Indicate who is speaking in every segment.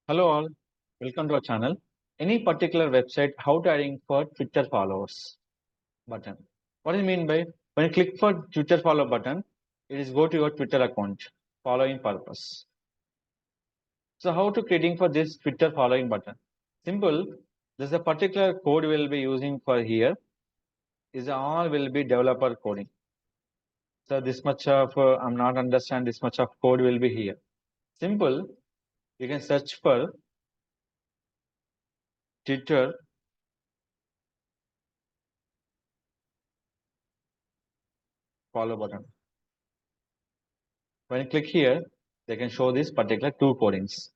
Speaker 1: Hello all, welcome to our channel. Any particular website, how to adding for Twitter followers button. What do you mean by when you click for Twitter follow button, it is go to your Twitter account following purpose. So how to creating for this Twitter following button? Simple. There's a particular code we'll be using for here. Is all will be developer coding. So this much of I'm not understand this much of code will be here. Simple. You can search for Twitter follow button. When you click here, they can show this particular two codings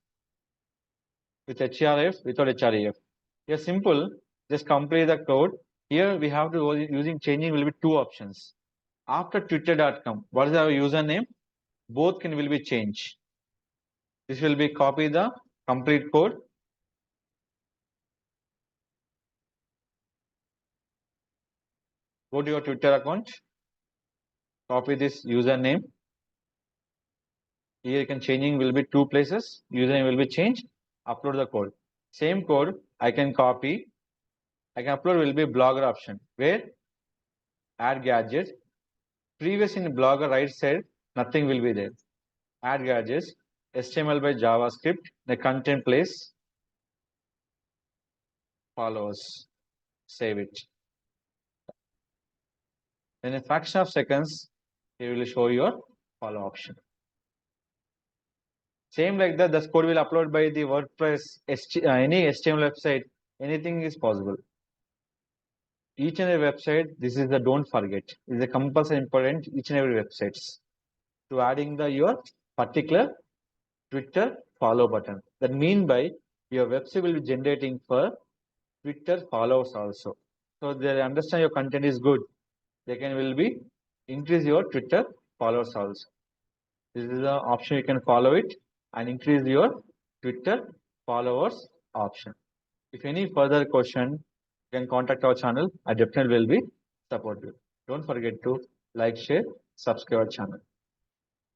Speaker 1: with href, without href. Here simple, just complete the code. Here we have to using changing will be two options. After twitter.com, what is our username? Both can will be changed. This will be copy the complete code. Go to your Twitter account, copy this username. Here you can changing will be two places. Username will be changed. Upload the code. Same code I can copy. I can upload will be blogger option where add gadgets. Previous in blogger right side, nothing will be there. Add gadgets, HTML by JavaScript, the content place, follows, save it. In a fraction of seconds, it will show your follow option. Same like that, the code will upload by the WordPress, any HTML website, anything is possible. Each and every website, this is the don't forget. Is a compulsory important each and every websites to adding the your particular Twitter follow button. That mean by your website will be generating for Twitter followers also. So they understand your content is good. They can will be increase your Twitter followers also. This is the option you can follow it and increase your Twitter followers option. If any further question, you can contact our channel. I definitely will be support you. Don't forget to like, share, subscribe our channel.